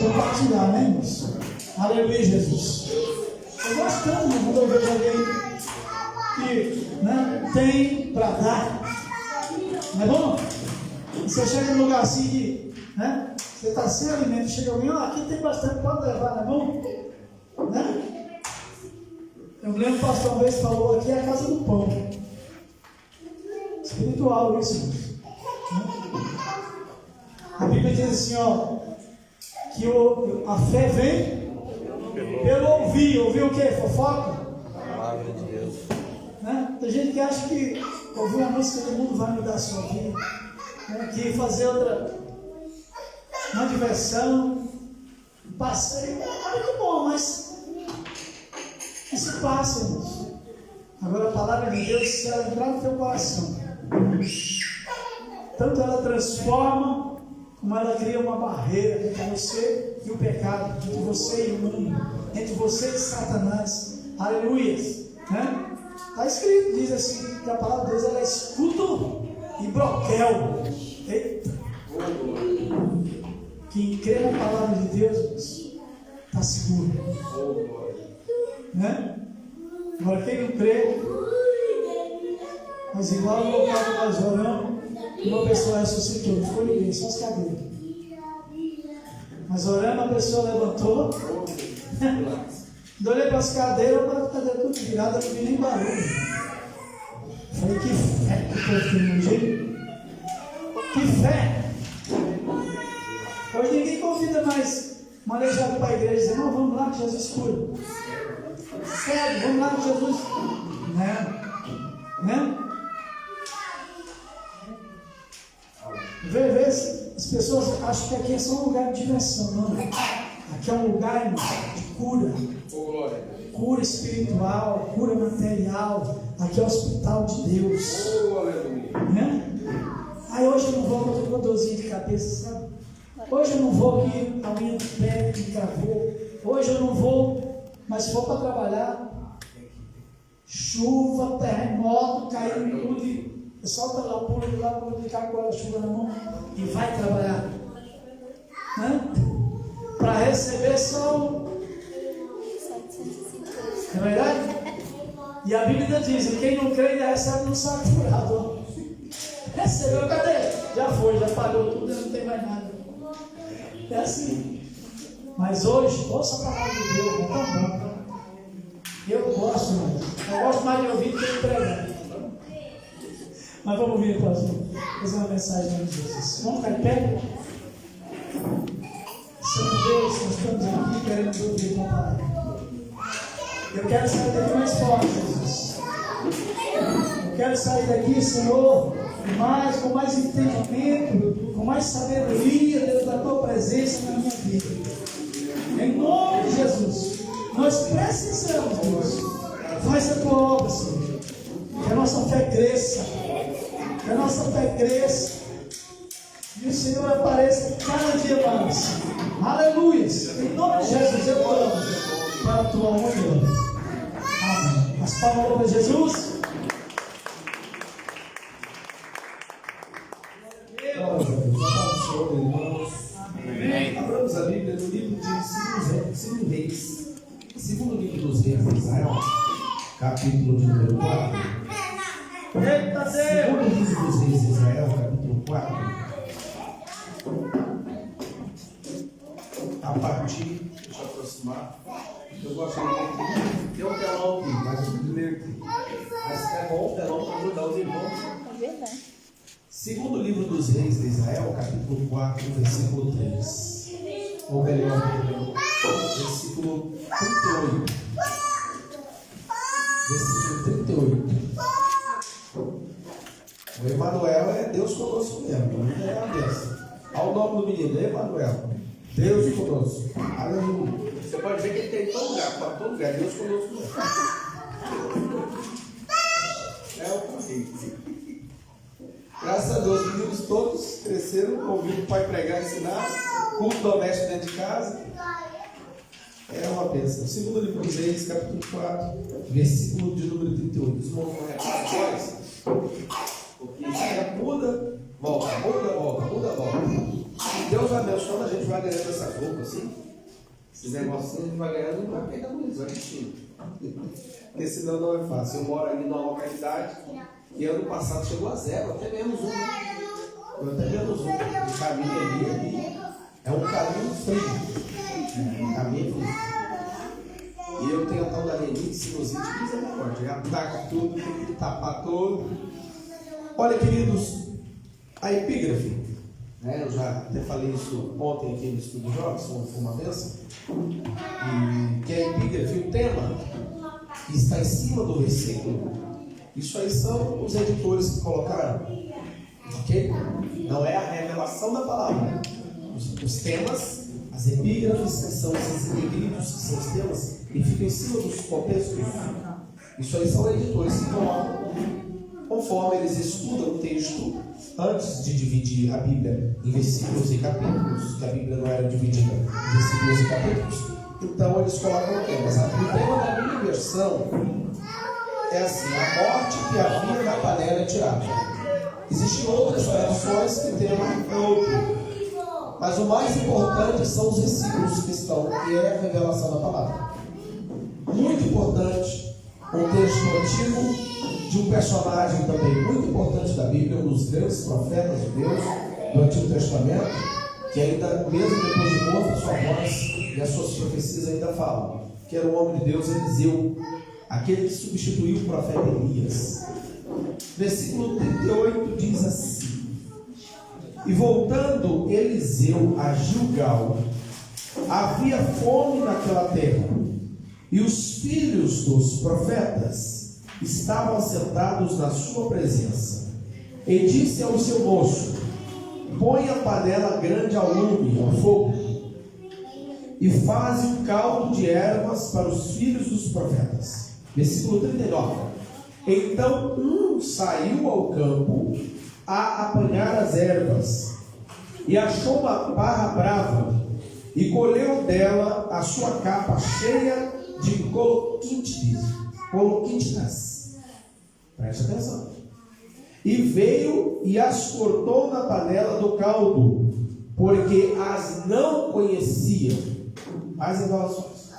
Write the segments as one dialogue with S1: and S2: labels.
S1: compartilhar, né, irmãos? Aleluia, Jesus. Eu gosto tanto, irmão, quando eu vejo alguém que, né, tem para dar. Não é bom? E você chega num lugar assim que, né, você está sem alimento, chega alguém, aqui tem bastante, pode levar, não é bom? Né? Eu me lembro que o pastor uma vez falou, aqui é a casa do pão. Espiritual isso. Né? A Bíblia diz assim, que a fé vem pelo ouvir. Ouvir o quê? Fofoca?
S2: Palavra de Deus.
S1: Né? Tem gente que acha que ouvir uma música do mundo vai mudar a sua vida. Né? Que fazer uma diversão, um passeio, é muito bom, mas isso passa, irmãos. Agora a palavra de Deus, se ela entrar no teu coração, tanto ela transforma, como ela cria uma barreira entre você e o pecado, entre você e o mundo, entre você e Satanás. Aleluia. Né? Está escrito, diz assim, que a palavra de Deus ela é escudo e broquel. Eita! Quem crê na palavra de Deus está seguro. Né? Agora quem não crê, mas igual no local que nós oramos, uma pessoa ressuscitou, não foi ninguém, só as cadeiras. Mas orando, a pessoa levantou. Olhei para as cadeiras, para as cadeiras tudo viradas, não vi nem barulho. Falei, que fé que eu estou tendo, que fé! Hoje ninguém convida mais manejado para a igreja, dizendo, não, vamos lá que Jesus cura. Sério, vamos lá que Jesus. Né? Vê, as pessoas acham que aqui é só um lugar de diversão, não. Aqui é um lugar, irmão, de cura. Cura espiritual, cura material. Aqui é o hospital de Deus. Né? Aí hoje eu não vou com uma dorzinha de cabeça, sabe? Hoje eu não vou que a unha do pé me travou. Hoje eu não vou, mas se for para trabalhar, chuva, terremoto, caindo tudo. Solta lá o pulo de lá, pulo de cá com a chuva na mão e vai trabalhar. Né? Para receber só o. Não é verdade? E a Bíblia diz: quem não crê ainda recebe no saco furado. Recebeu, cadê? Já foi, já pagou tudo, não tem mais nada. É assim. Mas hoje, ouça a palavra de Deus, é tão bom. Eu gosto, irmão. Eu gosto mais de ouvir do que de pregar. Mas vamos ouvir, pastor. Fazer uma mensagem em nome de Jesus. Vamos ficar de pé? Senhor Deus, nós estamos aqui querendo ouvir uma palavra. Eu quero sair daqui mais forte, Jesus. Eu quero sair daqui, Senhor, com mais entendimento, com mais sabedoria, Deus, da tua presença na minha vida. Em nome de Jesus, nós precisamos, Deus. Faz a tua obra, Senhor. Que a nossa fé cresça. Que a nossa fé cresça. E o Senhor apareça cada dia mais. Aleluia. Em nome de Jesus, eu oro para a tua honra. Amém. As palavras de Jesus.
S3: Amém. Abramos a Bíblia no livro de 2 Reis. Segundo livro dos Reis de Israel, capítulo de número 4. Segundo livro dos Reis de Israel, capítulo 4. A partir, deixa eu aproximar. Eu gosto de ler. Tem um telão aqui, mas eu ler aqui. Mas é bom o telão para ajudar os irmãos. Segundo livro dos Reis de Israel, capítulo 4, versículo 3. Ou melhor, versículo 38. Versículo 38. O Emanuel é Deus conosco mesmo. É a bênção. Olha o nome do menino, Emanuel. Deus conosco. Aleluia. Você pode ver que ele tem todo lugar, para todo lugar. Deus conosco mesmo. É o convite. Graças a Deus, os meninos todos cresceram, ouvindo o pai pregar e ensinar, culto doméstico dentro de casa. É uma bênção. Segundo livro dos Reis, capítulo 4, versículo de número 38. Os irmãos vão reparar agora, porque isso muda, volta, muda, volta, muda, volta. Deus vai abençoando, a gente vai ganhando essas roupas assim. Esses negocinhos a gente vai ganhando e vai pegando isso, vai vestindo. Porque senão não é fácil. Eu moro ali numa localidade e ano passado chegou a zero, até menos um. Eu até menos um. O caminho ali é um caminho frio. É um caminho frio. E eu tenho a tal da renite, sinusite, misericórdia. Ataca tudo, tem que tapar tudo. Olha, queridos, a epígrafe, né, eu já até falei isso ontem aqui no estudo de jogos, foi uma bênção. E que a epígrafe, o tema que está em cima do versículo, isso aí são os editores que colocaram, ok? Não é a revelação da palavra. Os temas, as epígrafes, que são esses neglitos, que são os temas, e ficam em cima dos contextos. Isso aí são editores que colocam, conforme eles estudam o texto, antes de dividir a Bíblia em versículos e capítulos, que a Bíblia não era dividida em versículos e capítulos. Então eles colocam o tema. Mas o tema da minha versão é assim: a morte que havia na panela é tirada. Existem outras traduções que o tema é outro. Mas o mais importante são os versículos que estão, que é a revelação da palavra. Muito importante, um texto antigo de um personagem também muito importante da Bíblia, um dos grandes profetas de Deus do Antigo Testamento, que ainda, mesmo depois de morto, a sua voz e as suas profecias ainda falam, que era o homem de Deus Eliseu, aquele que substituiu o profeta Elias. Versículo 38 diz assim: e voltando Eliseu a Gilgal, havia fome naquela terra, e os filhos dos profetas estavam assentados na sua presença. E disse ao seu moço: põe a panela grande ao lume, ao fogo, e faze um caldo de ervas para os filhos dos profetas. Versículo 39. Então um saiu ao campo a apanhar as ervas, e achou uma parra brava, e colheu dela a sua capa cheia de coloquintinas. Preste atenção. E veio e as cortou na panela do caldo, porque as não conhecia. As revelações.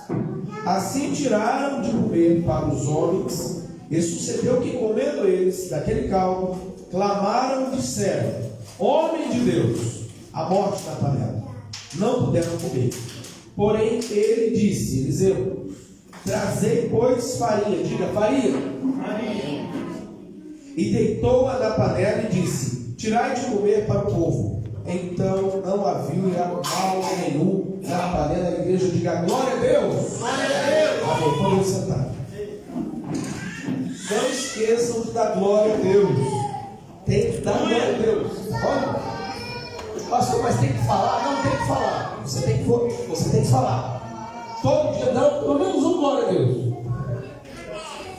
S3: Assim tiraram de comer para os homens, e sucedeu que, comendo eles daquele caldo, clamaram e disseram: homem de Deus, a morte na panela. Não puderam comer. Porém ele disse, Eliseu: trazei, pois, farinha. Diga, farinha. Farinha. E deitou-a na panela e disse: tirai de comer para o povo. Então não havia mal nenhum na panela da igreja. Diga, glória a Deus. Glória a Deus. Amém. Podem sentar. Não esqueçam de dar glória a Deus. Tem que dar glória a Deus. Olha, pastor, mas tem que falar? Não tem que falar. Você tem que falar. Todo dia, não, pelo menos um glória a Deus.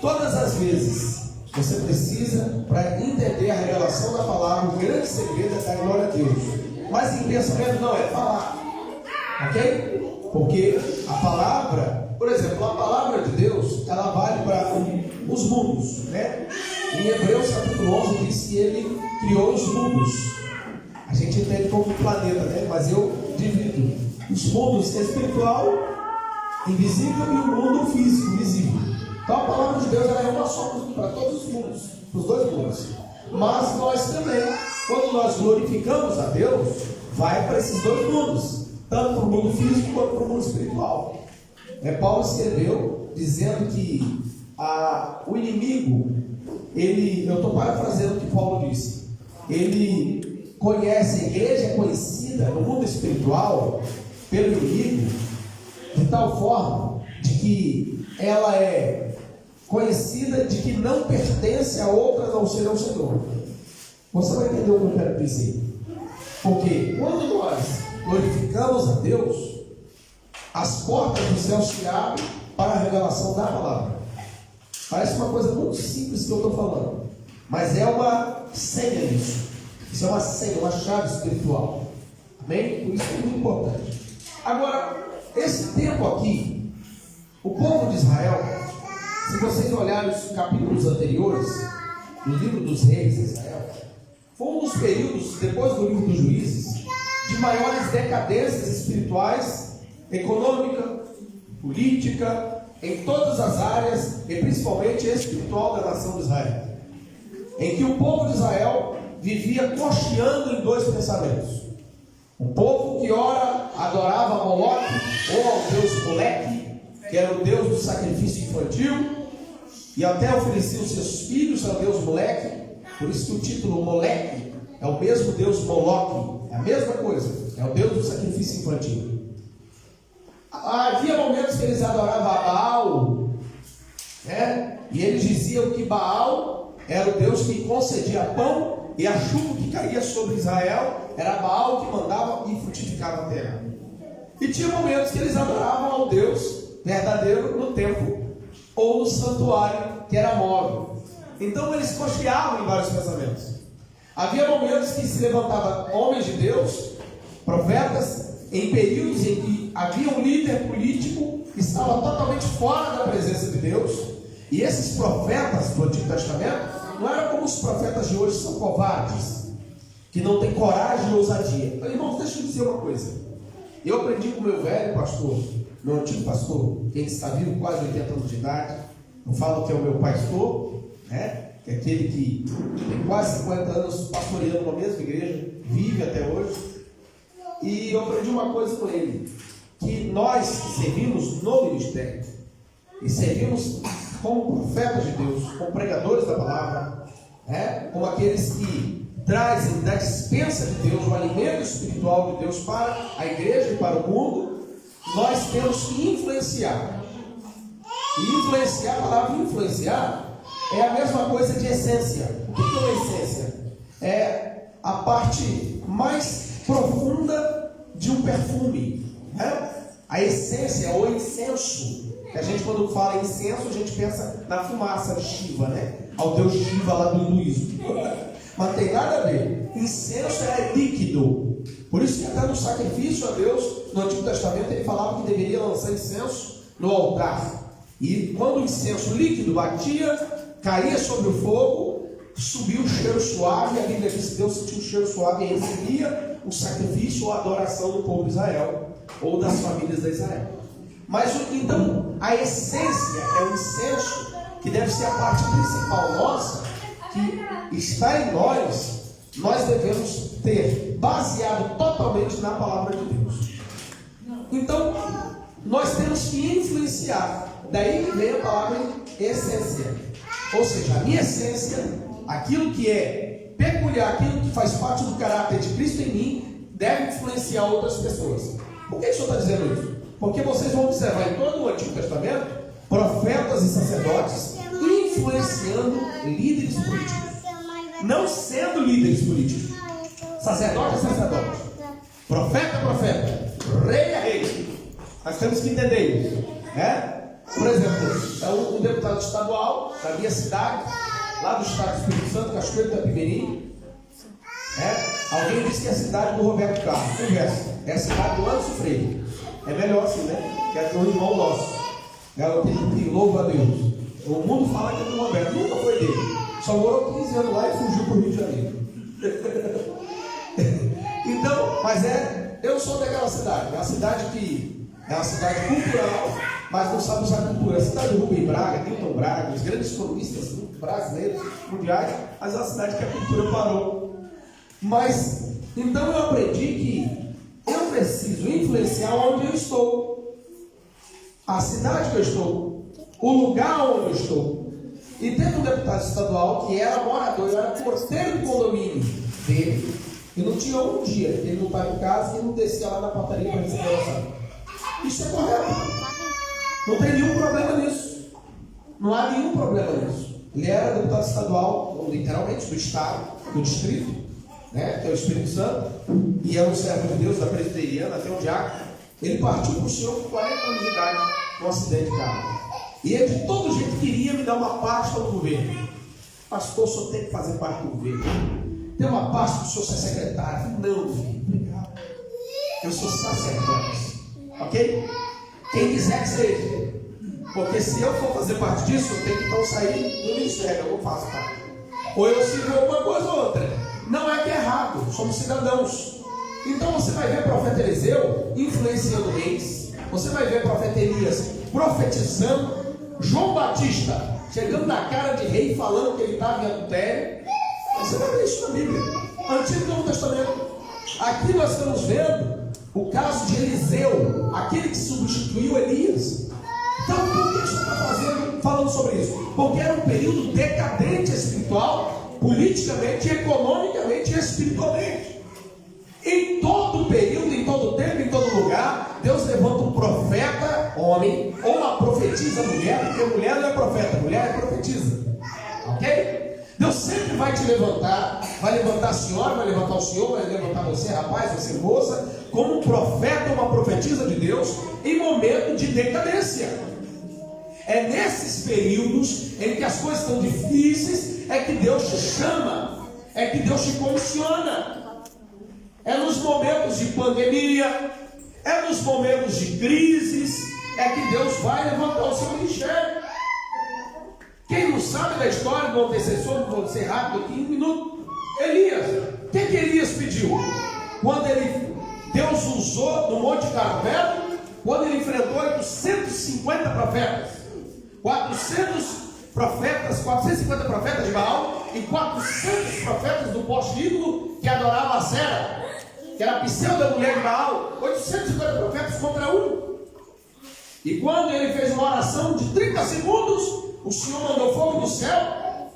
S3: Todas as vezes você precisa, para entender a revelação da palavra, o grande segredo é dar glória a Deus. Mas em pensamento não, é falar. Ok? Porque a palavra, por exemplo, a palavra de Deus, ela vale para os mundos, né? Em Hebreus capítulo 11 diz que ele criou os mundos. A gente entende como planeta, né? Mas eu divido os mundos espiritual, invisível, e o mundo físico, visível. Então a palavra de Deus ela é uma só para todos os mundos, para os dois mundos. Mas nós também, quando nós glorificamos a Deus, vai para esses dois mundos, tanto para o mundo físico quanto para o mundo espiritual. Paulo escreveu dizendo que o inimigo, eu estou parafraseando o que Paulo disse, ele conhece, a igreja é conhecida no mundo espiritual pelo inimigo de tal forma de que ela é conhecida de que não pertence a outra a não ser ao Senhor. Você vai entender o que eu quero dizer. Porque quando nós glorificamos a Deus, as portas do céu se abrem para a revelação da palavra. Parece uma coisa muito simples que eu estou falando, mas é uma senha isso. Isso é uma senha, uma chave espiritual. Amém? Por isso é muito importante. Agora, esse tempo aqui, o povo de Israel, se vocês olharem os capítulos anteriores do livro dos reis de Israel, foi um dos períodos, depois do livro dos juízes, de maiores decadências espirituais, econômica, política, em todas as áreas, e principalmente espiritual da nação de Israel, em que o povo de Israel vivia cocheando em dois pensamentos. Um povo que ora adorava Moloque, ou ao deus Moleque, que era o deus do sacrifício infantil, e até oferecia os seus filhos ao deus Moleque. Por isso que o título Moleque é o mesmo deus Moloque, é a mesma coisa, é o deus do sacrifício infantil. Havia momentos que eles adoravam a Baal, né? E eles diziam que Baal era o Deus que concedia pão e a chuva que caía sobre Israel, era Baal que mandava e frutificava a terra. E tinha momentos que eles adoravam ao Deus verdadeiro no templo ou no santuário, que era móvel. Então eles cocheavam em vários pensamentos. Havia momentos que se levantavam homens de Deus, profetas, em períodos em que havia um líder político que estava totalmente fora da presença de Deus. E esses profetas do Antigo Testamento não eram como os profetas de hoje, são covardes, que não têm coragem e ousadia. Então, irmãos, deixa eu dizer uma coisa. Eu aprendi com o meu velho pastor, meu antigo pastor, que ele está vivo, quase 80 anos de idade. Eu falo que é o meu pastor, né? Que é aquele que tem quase 50 anos pastoreando uma mesma igreja, vive até hoje. E eu aprendi uma coisa com ele, que nós servimos no ministério, e servimos como profetas de Deus, como pregadores da palavra, né? Como aqueles que trazem da dispensa de Deus, o alimento espiritual de Deus para a igreja e para o mundo. Nós temos que influenciar. E influenciar, a palavra influenciar é a mesma coisa de essência. O que é uma essência? É a parte mais profunda de um perfume, né? A essência, ou incenso, que a gente, quando fala em incenso, a gente pensa na fumaça de Shiva, né? Ao deus Shiva lá do hinduísmo. Mas tem nada a ver. Incenso é líquido. Por isso que até no sacrifício a Deus, no Antigo Testamento, ele falava que deveria lançar incenso no altar. E quando o incenso líquido batia, caía sobre o fogo, subia um cheiro suave, e a Bíblia diz que Deus sentiu um cheiro suave e recebia o sacrifício ou a adoração do povo de Israel, ou das famílias de Israel. Mas então, a essência é o incenso, que deve ser a parte principal nossa, que está em nós devemos ter, baseado totalmente na palavra de Deus. Então, nós temos que influenciar. Daí que vem a palavra essência. Ou seja, a minha essência, aquilo que é peculiar, aquilo que faz parte do caráter de Cristo em mim, deve influenciar outras pessoas. Por que o Senhor está dizendo isso? Porque vocês vão observar em todo o Antigo Testamento, profetas e sacerdotes influenciando líderes políticos. Não sendo líderes políticos. Sacerdote é sacerdote. Profeta é profeta. Rei é rei. Nós temos que entender isso, né? Por exemplo, um deputado estadual da minha cidade, lá do estado do Espírito Santo, Cachoeiro do Itapimirim, alguém disse que é a cidade do Roberto Carlos. Conversa. É a cidade do Anderson Freire. É melhor assim, né? Que é do irmão nosso. É o que louva a Deus. O mundo fala que é do Roberto. Nunca foi dele. Só morou 15 anos lá e fugiu para o Rio de Janeiro. Então, mas eu sou daquela cidade. É uma cidade que é uma cidade cultural, mas não sabe usar cultura. É a cidade de Rubem Braga, Newton Braga, os grandes economistas brasileiros, mundiais, mas é uma cidade que a cultura parou. Mas, então eu aprendi que eu preciso influenciar onde eu estou, a cidade que eu estou, o lugar onde eu estou. E teve um deputado estadual que era morador, era porteiro do condomínio dele, e não tinha um dia que ele não estava em casa e não descia lá na portaria para receber a oração. Isso é correto. Não tem nenhum problema nisso. Não há nenhum problema nisso. Ele era deputado estadual, literalmente, do estado, do distrito, né, que é o Espírito Santo, e é um servo de Deus da presbiteriana, até um diácono. Ele partiu para o Senhor com 40 anos de idade, num acidente de carro. E ele de todo jeito queria me dar uma pasta no governo. Pastor, o senhor tem que fazer parte do governo. Tem uma pasta para o senhor ser secretário. Não, filho, obrigado. Eu sou sacerdote. Ok? Quem quiser que seja. Porque se eu for fazer parte disso, eu tenho que então sair do ministério. Eu não faço parte. Ou eu sirvo alguma coisa ou outra. Não é que é errado. Somos cidadãos.
S2: Então você vai ver o profeta Eliseu influenciando reis, você vai ver o profeta Elias profetizando, João Batista chegando na cara de rei falando que ele estava em adultério. Você vai ver isso na Bíblia, Antigo e Novo Testamento. Aqui nós estamos vendo o caso de Eliseu, aquele que substituiu Elias. Então por que você está falando sobre isso? Porque era um período decadente espiritual, politicamente, economicamente e espiritualmente. Em todo período, em todo tempo, em todo lugar, Deus levanta um profeta, homem, ou uma profetisa, mulher, porque mulher não é profeta, mulher é profetisa. Ok? Deus sempre vai te levantar, vai levantar a senhora, vai levantar o senhor, vai levantar você, rapaz, você, moça, como um profeta ou uma profetisa de Deus, em momento de decadência. É nesses períodos em que as coisas estão difíceis, é que Deus te chama, é que Deus te comissiona. É nos momentos de pandemia, é nos momentos de crises, é que Deus vai levantar o seu ministério. Quem não sabe da história do antecessor, vou ser rápido aqui, 1 minuto. Elias, o que Elias pediu? Quando Deus usou no Monte Carmelo, quando ele enfrentou 850 profetas, 450 profetas de Baal e 400 profetas do poste ídolo que adoravam a Sera, que era a pseudo mulher de Baal. 850 profetas contra um. E quando ele fez uma oração de 30 segundos, o Senhor mandou fogo do céu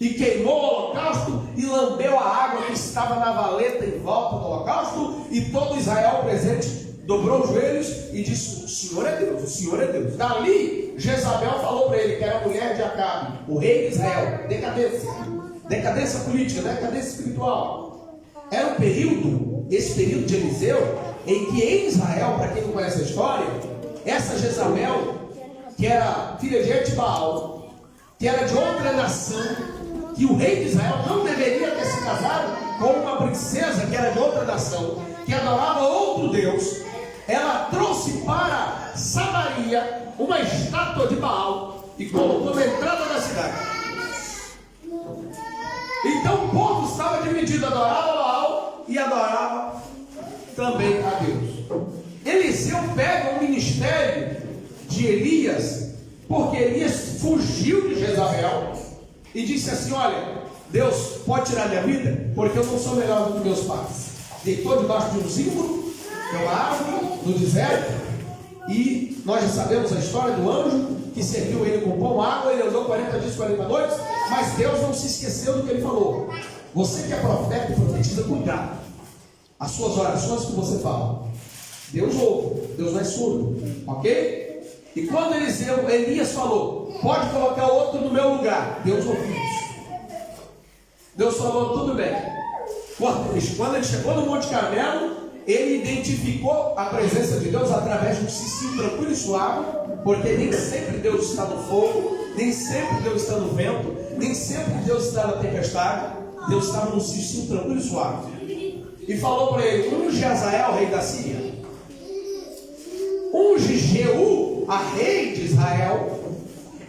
S2: e queimou o holocausto e lambeu a água que estava na valeta em volta do holocausto, e todo Israel presente dobrou os joelhos e disse: o Senhor é Deus, o Senhor é Deus. Dali, Jezabel falou para ele, que era a mulher de Acabe, o rei de Israel. Decadência política, decadência espiritual. Era um período, esse período de Eliseu, em que em Israel, para quem não conhece a história, essa Jezabel, que era filha de Etibaal, que era de outra nação, que o rei de Israel não deveria ter se casado com uma princesa que era de outra nação, que adorava outro Deus, ela trouxe para Samaria uma estátua de Baal e colocou na entrada da cidade. Então o povo estava dividido, adorava Baal e adorava também a Deus. Eliseu pega o ministério de Elias, porque Elias fugiu de Jezabel e disse assim: olha, Deus pode tirar minha vida, porque eu não sou melhor do que meus pais. Deitou debaixo de um símbolo, que é uma árvore, no deserto, e nós já sabemos a história do anjo que serviu ele com pão, água. Ele andou 40 dias, 40 noites, mas Deus não se esqueceu do que ele falou. Você que é profeta e profetiza, cuidado, as suas orações que você fala, Deus ouve, Deus não é surdo, ok? E quando Elias falou: pode colocar outro no meu lugar, Deus ouviu isso. Deus falou: tudo bem. Quando ele chegou no Monte Carmelo, ele identificou a presença de Deus através de um cicio tranquilo e suave, porque nem sempre Deus está no fogo, nem sempre Deus está no vento, nem sempre Deus está na tempestade. Deus estava num cicio tranquilo e suave. E falou para ele: unge Azael, rei da Síria, unge Jeú, a rei de Israel,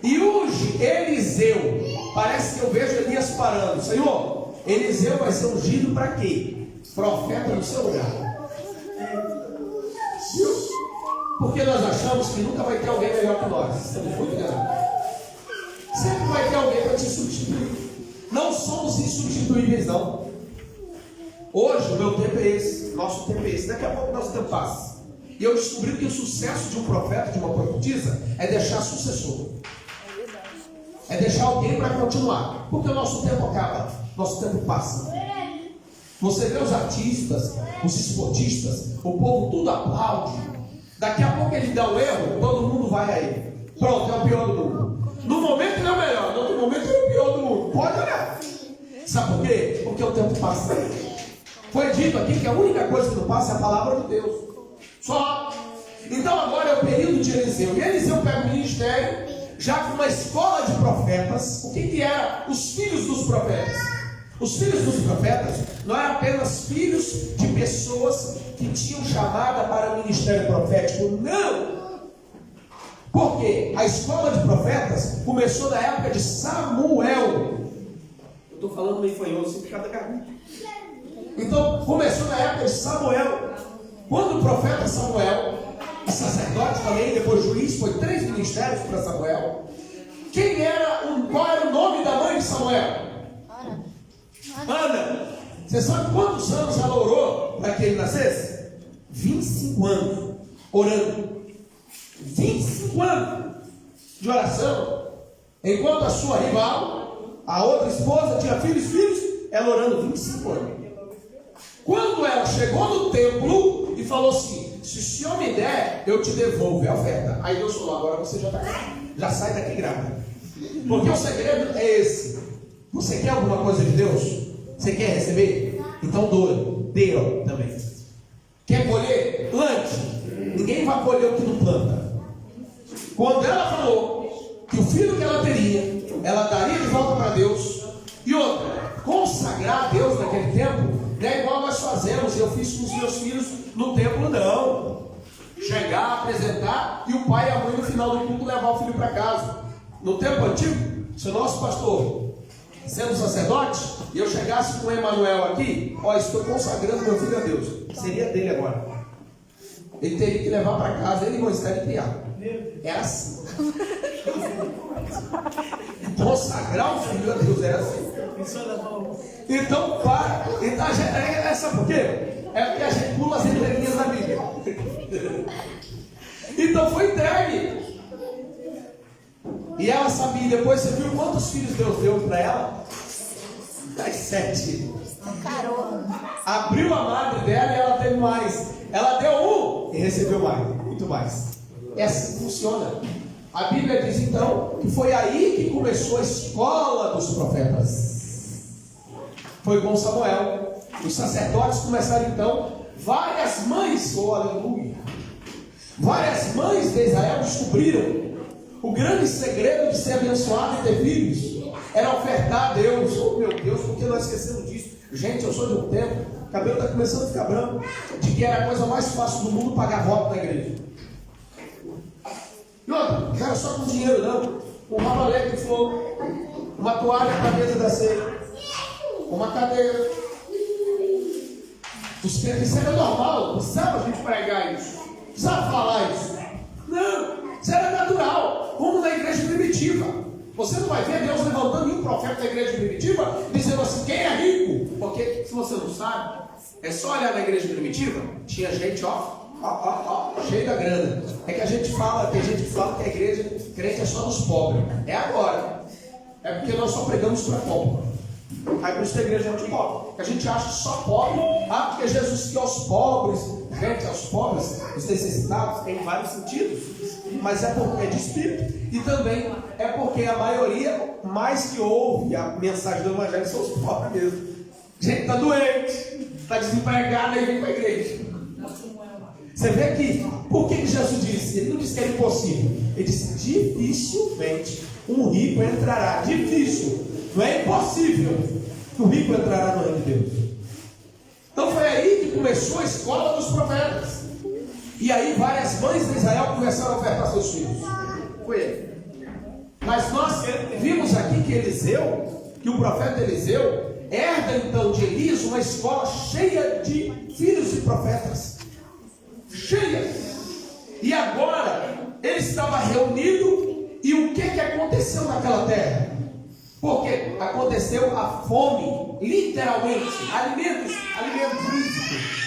S2: e unge Eliseu. Parece que eu vejo Elias parando: Senhor, Eliseu vai ser ungido para quê? Profeta no seu lugar. Porque nós achamos que nunca vai ter alguém melhor que nós. Estamos muito enganados. Sempre vai ter alguém para te substituir. Não somos insubstituíveis, não. Hoje o meu tempo é esse, nosso tempo é esse. Daqui a pouco nosso tempo passa. E eu descobri que o sucesso de um profeta, de uma profetisa, é deixar sucessor. É deixar alguém para continuar. Porque o nosso tempo acaba, nosso tempo passa. Você vê os artistas, os esportistas, o povo tudo aplaude. Daqui a pouco ele dá um erro, todo mundo vai a ele. Pronto, é o pior do mundo. No momento ele é o melhor, no outro momento ele é o pior do mundo. Pode olhar. Sabe por quê? Porque o tempo passa. Foi dito aqui que a única coisa que não passa é a palavra de Deus. Só. Então agora é o período de Eliseu. E Eliseu pega o ministério, já com uma escola de profetas. O que era? Os filhos dos profetas. Os filhos dos profetas não eram apenas filhos de pessoas que tinham chamada para o ministério profético. Não! Porque a escola de profetas começou na época de Samuel. Eu estou falando meio fanhoso, assim, por causa da garganta. Então começou na época de Samuel. Quando o profeta Samuel, e sacerdote também, depois juiz, foi 3 ministérios para Samuel. Qual era o nome da mãe de Samuel? Ana. Você sabe quantos anos ela orou para que ele nascesse? 25 anos orando. 25 anos de oração. Enquanto a sua rival, a outra esposa, tinha filhos, ela orando 25 anos. Quando ela chegou no templo e falou assim: se o senhor me der, eu te devolvo, é a oferta. Aí Deus falou: agora você já sai daqui grávida. Porque o segredo é esse. Você quer alguma coisa de Deus? Você quer receber? Então dê também. Quer colher? Plante. Ninguém vai colher o que não planta. Quando ela falou que o filho que ela teria, ela daria de volta para Deus. E outra, consagrar a Deus naquele tempo não é igual nós fazemos. Eu fiz com os meus filhos no templo, não. Chegar, apresentar e o pai e a mãe no final do culto levar o filho para casa. No tempo antigo, se o nosso pastor, sendo sacerdote, e eu chegasse com o Emanuel aqui, estou consagrando meu filho a Deus, seria dele agora. Ele teria que levar para casa, ele e Moisés e criar. Era assim. Consagrar o filho a Deus era assim. Então, sabe por quê? É porque a gente pula as entrelinhas da Bíblia. Então foi entregue. E ela sabia. Depois você viu quantos filhos Deus deu para ela? 7. Abriu a madre dela e ela teve mais. Ela deu 1 e recebeu mais, muito mais. É assim que funciona. A Bíblia diz então que foi aí que começou a escola dos profetas. Foi com Samuel. Os sacerdotes começaram então. Várias mães, aleluia, várias mães de Israel descobriram o grande segredo de ser abençoado e ter filhos era ofertar a Deus. Oh meu Deus, por que nós esquecemos disso? Gente, eu sou de um tempo, o cabelo está começando a ficar branco, de que era a coisa mais fácil do mundo pagar voto na igreja. E outra, não era só com dinheiro não. Um ramalete de flor, uma toalha para a mesa da ceia, uma cadeira. Isso era normal, não precisava a gente pregar isso, não precisava falar isso. Não, isso era natural, como na igreja primitiva. Você não vai ver Deus levantando nenhum profeta da igreja primitiva dizendo assim: quem é rico? Porque se você não sabe, é só olhar na igreja primitiva, tinha gente cheio da grana. É que a gente fala, tem gente que fala que a igreja crente é só dos pobres. É agora. É porque nós só pregamos para pobre. Aí por isso que a igreja é muito pobre. A gente acha só pobre, porque Jesus quer aos pobres. Gente, aos pobres, os necessitados, tem vários sentidos. Mas é porque é de espírito. E também é porque a maioria, mais que ouve a mensagem do evangelho, são os pobres mesmo. Gente está doente, está desempregada e vem para a igreja. Você vê que, por que Jesus disse? Ele não disse que era impossível. Ele disse: dificilmente um rico entrará. Difícil. Não é impossível que o rico entrará no reino de Deus. Então foi aí que começou a escola dos profetas. E aí várias mães de Israel começaram a ofertar seus filhos. Foi aí. Mas nós vimos aqui que Eliseu, que o profeta Eliseu, herda então de Elias uma escola cheia de filhos e profetas. Cheia. E agora ele estava reunido. E o que aconteceu naquela terra? Porque aconteceu a fome, literalmente, alimentos físicos.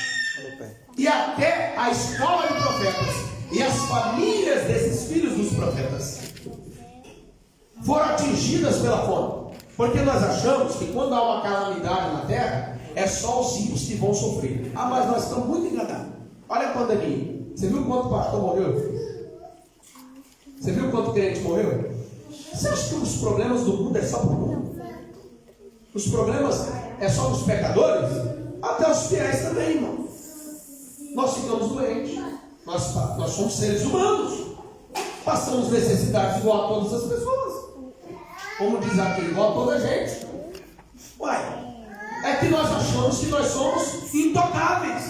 S2: E até a escola de profetas e as famílias desses filhos dos profetas foram atingidas pela fome. Porque nós achamos que quando há uma calamidade na terra, é só os ímpios que vão sofrer. Mas nós estamos muito enganados. Olha a pandemia. Você viu quanto pastor morreu? Você viu quanto crente morreu? Você acha que os problemas do mundo é só para o mundo? Os problemas é só dos pecadores? Até os fiéis também, irmão. Nós ficamos doentes. Nós somos seres humanos. Passamos necessidades igual a todas as pessoas. Como diz aqui, igual a toda a gente. É que nós achamos que nós somos intocáveis.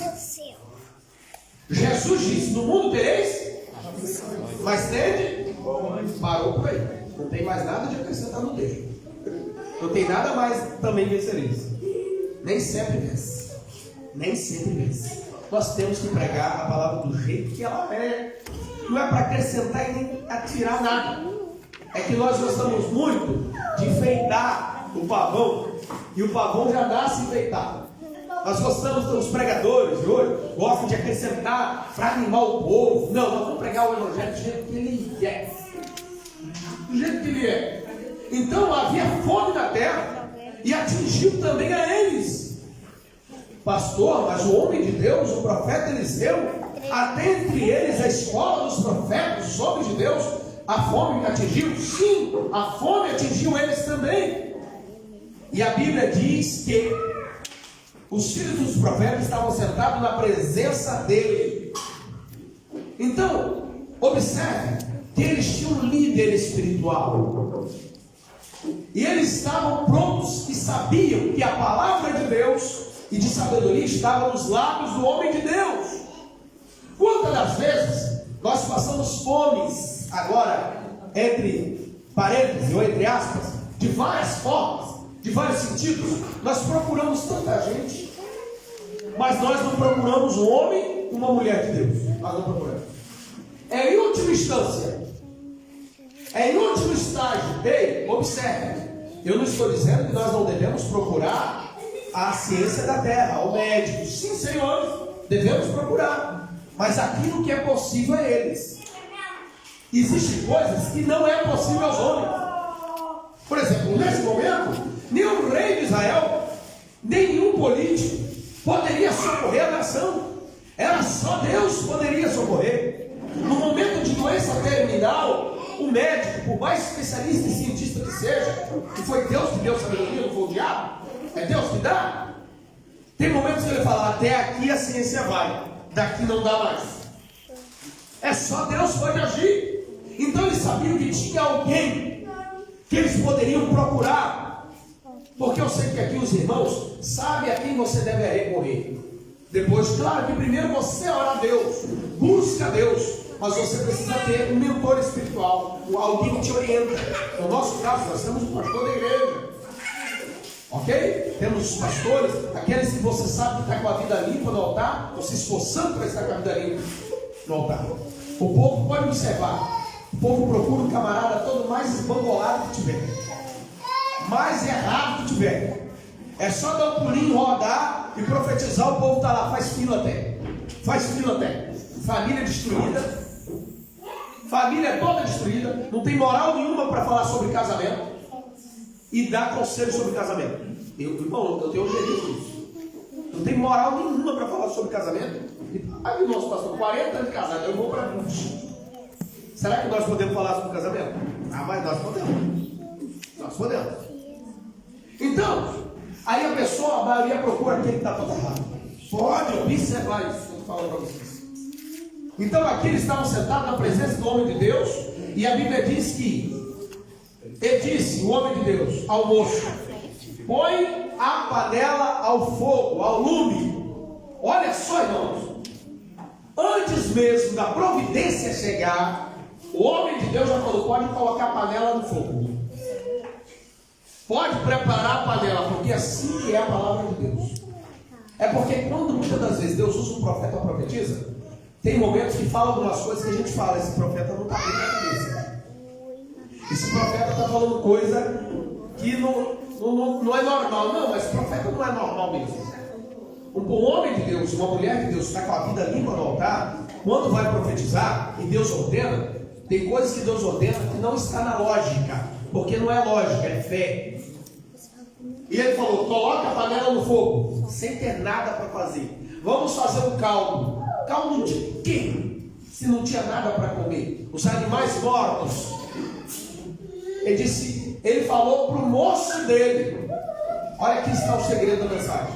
S2: Jesus disse: no mundo tereis, mas tende. Parou por aí. Não tem mais nada de acrescentar no texto. Não tem nada mais também vencereis. Nem sempre vence. nem sempre vence. Nós temos que pregar a palavra do jeito que ela é. Não é para acrescentar e nem atirar nada. É que nós gostamos muito de enfeitar o pavão, e o pavão já nasce enfeitado. Nós gostamos dos pregadores de hoje, gostam de acrescentar para animar o povo. Não, nós vamos pregar o evangelho do jeito que ele é. Do jeito que ele é. Então havia fome na terra e atingiu também a eles. Pastor, mas o homem de Deus, o profeta Eliseu, até entre eles a escola dos profetas, os homens de Deus, a fome que atingiu? Sim, a fome atingiu eles também. E a Bíblia diz que os filhos dos profetas estavam sentados na presença dele. Então, observe que eles tinham um líder espiritual. E eles estavam prontos e sabiam que a palavra de Deus e de sabedoria estava nos lábios do homem de Deus. Quantas das vezes nós passamos fomes, agora, entre parênteses ou entre aspas, de várias formas, de vários sentidos. Nós procuramos tanta gente, mas nós não procuramos um homem e uma mulher de Deus. Nós não procuramos. É em última instância, é em último estágio. Ei, observe, eu não estou dizendo que nós não devemos procurar a ciência da terra, o médico. Sim, senhores, devemos procurar, mas aquilo que é possível a eles. Existem coisas que não é possível aos homens. Por exemplo, nesse momento, nenhum rei de Israel, nenhum político poderia socorrer a nação. Era só Deus que poderia socorrer. No momento de doença terminal, o médico, por mais especialista e cientista que seja, que foi Deus que deu sabedoria, não foi o diabo, é Deus que dá. Tem momentos que ele fala, até aqui a ciência vai, daqui não dá mais. É só Deus que pode agir. Então eles sabiam que tinha alguém que eles poderiam procurar. Porque eu sei que aqui os irmãos sabem a quem você deve recorrer. Depois, claro que primeiro você ora a Deus, busca a Deus, mas você precisa ter um mentor espiritual, alguém que te orienta. No nosso caso, nós temos um pastor da igreja, ok? Temos os pastores, aqueles que você sabe que está com a vida limpa no altar, ou se esforçando para estar com a vida limpa no altar. O povo pode observar. O povo procura um camarada todo mais esbangolado que tiver, mais errado que tiver. É só dar um pulinho, rodar e profetizar. O povo está lá, faz fila até. Faz fila até. Família destruída, família toda destruída, não tem moral nenhuma para falar sobre casamento e dar conselho sobre casamento. Irmão, eu tenho gerido isso. Não tem moral nenhuma para falar sobre casamento. Aí, nosso pastor, 40 anos de casado, eu vou para 20. Será que nós podemos falar sobre casamento? Ah, mas nós podemos. Nós podemos. Então, aí a pessoa, a maioria procura aquele que está todo errado. Pode observar isso, eu estou falando para vocês. Então aqui eles estavam sentados na presença do homem de Deus, e a Bíblia diz que ele disse, o homem de Deus, ao moço: põe a panela ao fogo, ao lume. Olha só, irmãos, antes mesmo da providência chegar, o homem de Deus já falou: pode colocar a panela no fogo, pode preparar a panela, porque assim que é a palavra de Deus. É porque quando muitas das vezes Deus usa um profeta ou profetiza, tem momentos que fala algumas coisas que a gente fala: esse profeta não está bem na cabeça, esse profeta está falando coisa que não é normal. Não, mas profeta não é normal mesmo. Um homem de Deus, uma mulher de Deus está com a vida limpa no altar, quando vai profetizar e Deus ordena, tem coisas que Deus ordena que não está na lógica, porque não é lógica, é fé. E ele falou: coloca a panela no fogo, sem ter nada para fazer. Vamos fazer um caldo. Caldo de quê? Se não tinha nada para comer, os animais mortos. Ele falou para o moço dele. Olha aqui está o segredo da mensagem.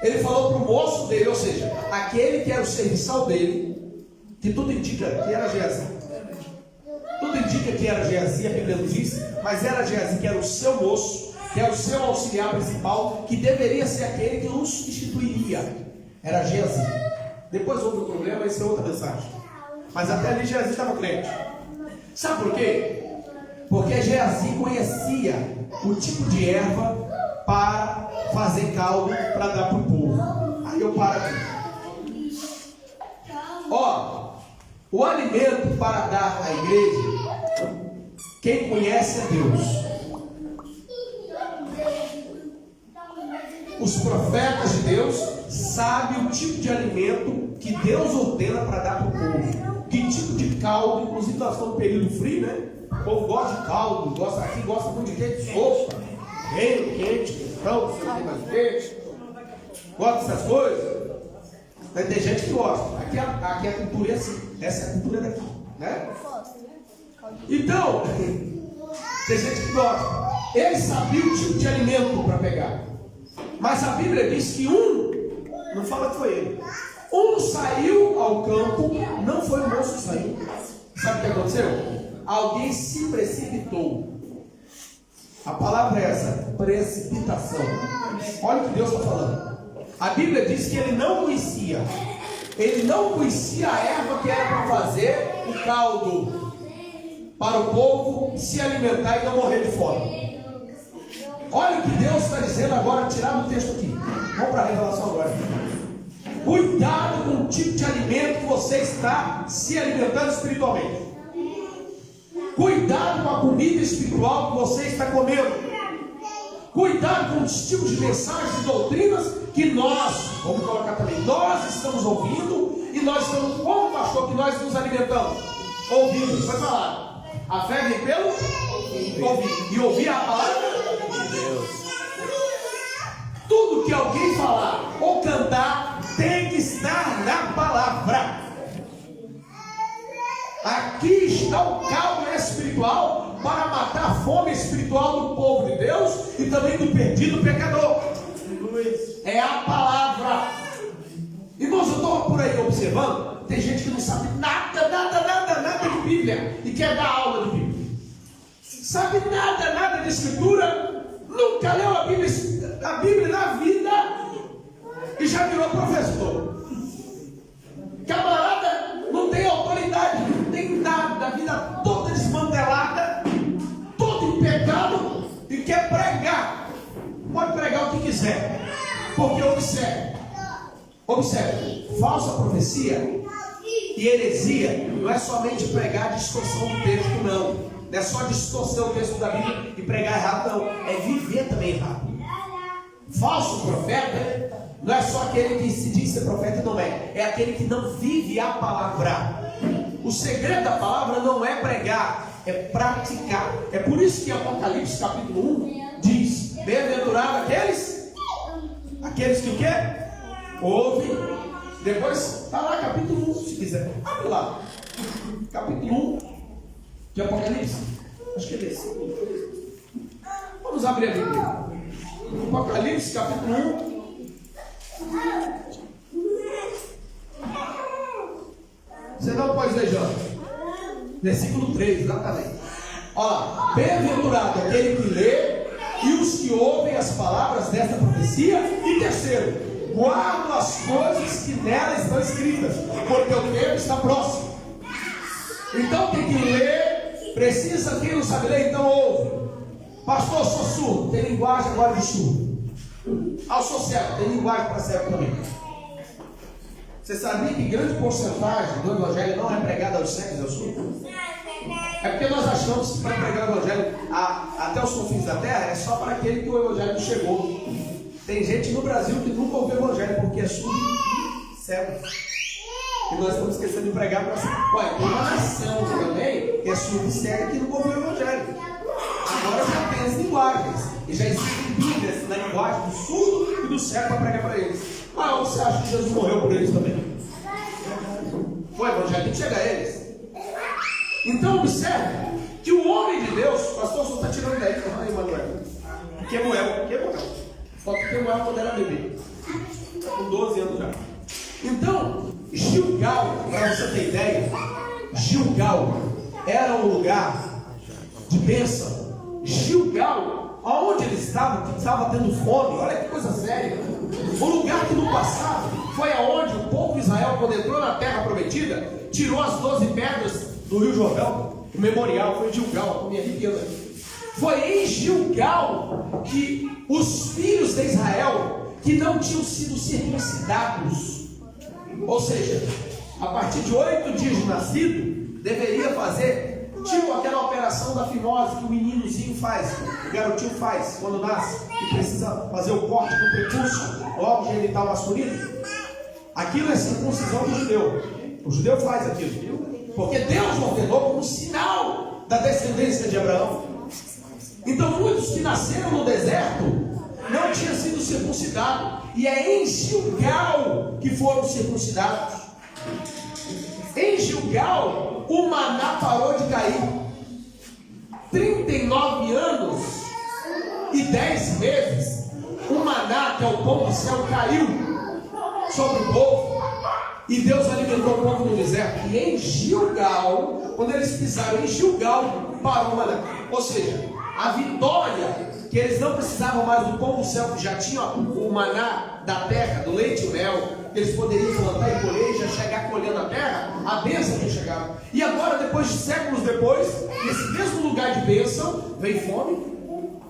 S2: Ele falou para o moço dele, ou seja, aquele que era o serviçal dele, que tudo indica que era Geazi. Tudo indica que era Geazi, a Bíblia não diz, mas era Geazi, que era o seu moço, que era o seu auxiliar principal, que deveria ser aquele que o substituiria. Era Geazi. Depois houve um problema, essa é outra mensagem. Mas até ali Geazi estava crente. Sabe por quê? Porque Geazi conhecia o tipo de erva para fazer caldo para dar para o povo. Aí eu paro aqui. Ó, o alimento para dar à igreja, quem conhece é Deus. Os profetas de Deus sabem o tipo de alimento que Deus ordena para dar para o povo. Que tipo de caldo, inclusive nós estamos no período frio, né? O povo gosta de caldo, gosta muito de quente, sopa, quente, pão, mais quente. Gosta dessas coisas? Mas tem gente que gosta. Aqui a cultura é assim. Essa é a cultura daqui, né? Então, tem gente que gosta. Ele sabia o tipo de alimento para pegar. Mas a Bíblia diz que não fala que foi ele. Saiu ao campo, não foi o moço que saiu. Sabe o que aconteceu? Alguém se precipitou. A palavra é essa, precipitação. Olha o que Deus está falando. A Bíblia diz que ele não conhecia a erva que era para fazer o caldo para o povo se alimentar e não morrer de fome. Olha o que Deus está dizendo agora, tirar do texto aqui. Vamos para a revelação agora. Cuidado com o tipo de alimento que você está se alimentando espiritualmente. Cuidado com a comida espiritual que você está comendo. Cuidado com os tipos de mensagens e doutrinas que nós, vamos colocar também, nós estamos ouvindo e nós estamos, como pastor, que nós nos alimentamos. Ouvindo, vai falar. A fé vem pelo ouvir. E ouvir a palavra de Deus. Tudo que alguém falar ou cantar tem que estar na palavra. Aqui está o caldo espiritual para matar a fome espiritual do povo de Deus e também do perdido pecador. É a palavra. Irmãos, eu estou por aí observando, tem gente que não sabe nada de Bíblia e quer dar aula de Bíblia. Sabe nada de Escritura, nunca leu a Bíblia na vida e já virou professor. Camarada não tem autoridade, não tem nada, a vida toda desmantelada, todo em pecado e quer pregar. Pode pregar o que quiser, porque observe, falsa profecia e heresia não é somente pregar a distorção do texto, não é só distorcer o texto da Bíblia e pregar errado, não, é viver também errado. Falso profeta não é só aquele que se diz ser profeta e não é aquele que não vive a palavra. O segredo da palavra não é pregar, é praticar. É por isso que Apocalipse capítulo 1 diz: bem-aventurado aqueles que o quê? Ouvem. Depois está lá capítulo 1, se quiser, abre lá, capítulo 1 de Apocalipse, acho que é versículo. Vamos abrir a Bíblia. Apocalipse capítulo 1. Você não pode ler, João. Versículo 3, exatamente. Olha lá. Bem-aventurado aquele que lê e os que ouvem as palavras desta profecia. E terceiro, guardam as coisas que nela estão escritas, porque o tempo está próximo. Então tem que ler. Precisa, quem não sabe ler, então ouve. Pastor, sou surdo, tem linguagem agora de surdo. Eu sou cego, tem linguagem para cego também. Você sabia que grande porcentagem do evangelho não é pregado aos cegos e aos surdos? É porque nós achamos que para pregar o evangelho até os confins da terra é só para aquele que o evangelho não chegou. Tem gente no Brasil que nunca ouviu o evangelho porque é surdo e cego. E nós estamos esquecendo de pregar para si. Olha, tem uma nação também que é surdo e cego que nunca ouviu o evangelho. Agora já tem as linguagens. E já existem Bíblias na linguagem do surdo e do cego para pregar para eles. Ah, você acha que Jesus morreu por eles também? Foi, o evangelho tem que chegar a eles. Então observe que o homem de Deus, pastor, você está tirando daí, aí, Manuel. Quemuel. Só que Quemuel quando era bebê. Está com 12 anos já. Então, Gilgal, para você ter ideia, Gilgal era um lugar de bênção. Gilgal, aonde ele estava, que estava tendo fome, olha que coisa séria. O lugar que no passado foi aonde o povo de Israel, quando entrou na terra prometida, tirou as 12 pedras do Rio Jordão. O memorial foi em Gilgal, me arrepiando. Foi em Gilgal que os filhos de Israel que não tinham sido circuncidados. Ou seja, a partir de 8 dias de nascido, deveria fazer tipo aquela operação da fimose que o meninozinho faz, o garotinho faz quando nasce, que precisa fazer o corte do prepúcio, órgão genital masculino. Aquilo é circuncisão do judeu. O judeu faz aquilo, porque Deus ordenou como sinal da descendência de Abraão. Então muitos que nasceram no deserto não tinham sido circuncidados, e é em Gilgal que foram circuncidados. Em Gilgal o maná parou de cair. 39 anos e 10 meses o maná, que é o pão do céu, caiu sobre o povo, e Deus alimentou o povo no deserto. E em Gilgal, quando eles pisaram em Gilgal, parou o maná. Ou seja, a vitória, que eles não precisavam mais do pão do céu, que já tinha o maná da terra, do leite e mel, eles poderiam plantar e colher e já chegar colhendo a terra, a bênção que chegava. E agora, depois de séculos depois, nesse mesmo lugar de bênção, vem fome. O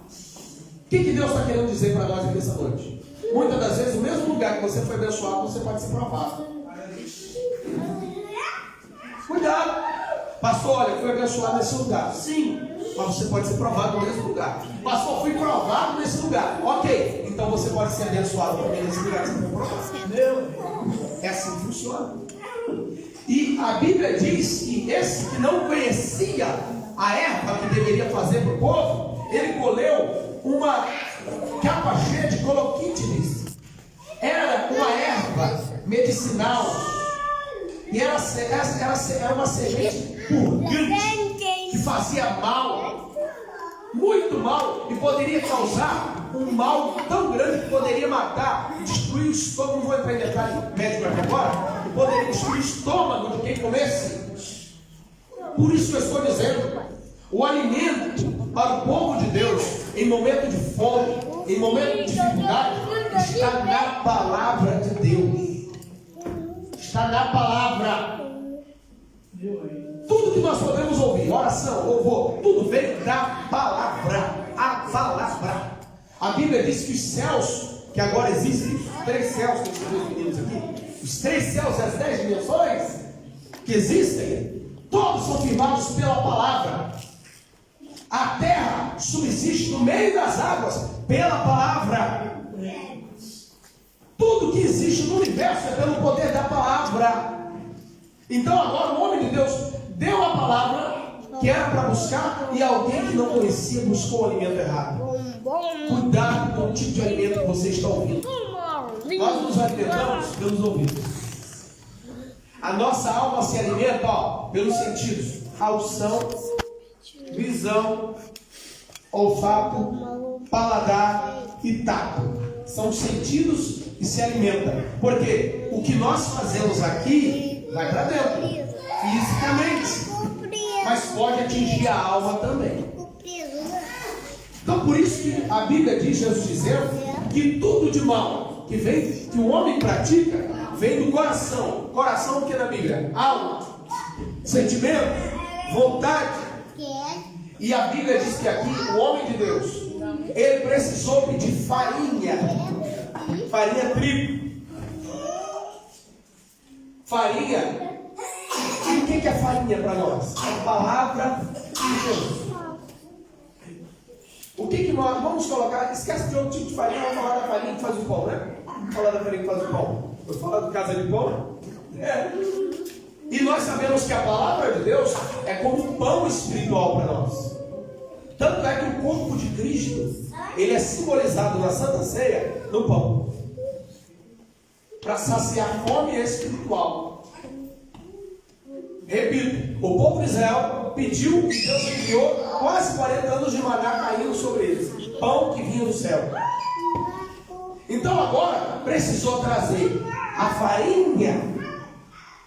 S2: que Deus está querendo dizer para nós aqui essa noite? Muitas das vezes, o mesmo lugar que você foi abençoado, você pode ser provado. Cuidado. Pastor, olha, foi abençoado nesse lugar. Sim, mas você pode ser provado no mesmo lugar. Pastor, fui provado nesse lugar. Ok, então você pode ser abençoado também nesse lugar que você foi provado. É assim que funciona. E a Bíblia diz que esse que não conhecia a erva que deveria fazer para o povo, ele colheu uma capa cheia de coloquítenes. Era uma erva medicinal. E era uma semente purgante que fazia mal, muito mal, e poderia causar um mal tão grande que poderia matar, destruir o estômago. Não vou entrar em detalhe médico aqui agora, poderia destruir o estômago de quem comesse. Por isso que eu estou dizendo, o alimento para o povo de Deus, em momento de fome, em momento de dificuldade, está na palavra de Deus. Está na palavra. Tudo que nós podemos ouvir, oração, louvor, tudo vem da palavra. A palavra. A Bíblia diz que os céus, que agora existem, os 3 céus que esses dois meninos aqui, os 3 céus e as 10 dimensões que existem, todos são firmados pela palavra. A terra subsiste no meio das águas pela palavra. Tudo que existe no universo é pelo poder da palavra. Então agora o homem de Deus deu a palavra que era para buscar, e alguém que não conhecia buscou o alimento errado. Cuidado com o tipo de alimento que você está ouvindo. Nós nos alimentamos pelos ouvidos. A nossa alma se alimenta pelos sentidos: audição, visão, olfato, paladar e tato. São os sentidos que se alimentam. Porque o que nós fazemos aqui vai para dentro, fisicamente, mas pode atingir a alma também. Então por isso que a Bíblia diz, Jesus dizendo, que tudo de mal que o homem pratica, vem do coração. Coração o que na Bíblia? Alma, sentimento, vontade. E a Bíblia diz que aqui o homem de Deus, ele precisou pedir farinha trigo, farinha. E o que é farinha para nós? A palavra de Deus. O que nós vamos colocar? Esquece de outro tipo de farinha. Vamos falar da farinha que faz o pão, né? Vamos falar da farinha que faz o pão. Vou falar do casa de pão. E nós sabemos que a palavra de Deus é como um pão espiritual para nós. Tanto é que o corpo de Cristo, ele é simbolizado na Santa Ceia no pão, para saciar a fome espiritual. Repito, o povo de Israel pediu e Deus enviou quase 40 anos de maná caindo sobre eles, pão que vinha do céu. Então agora precisou trazer a farinha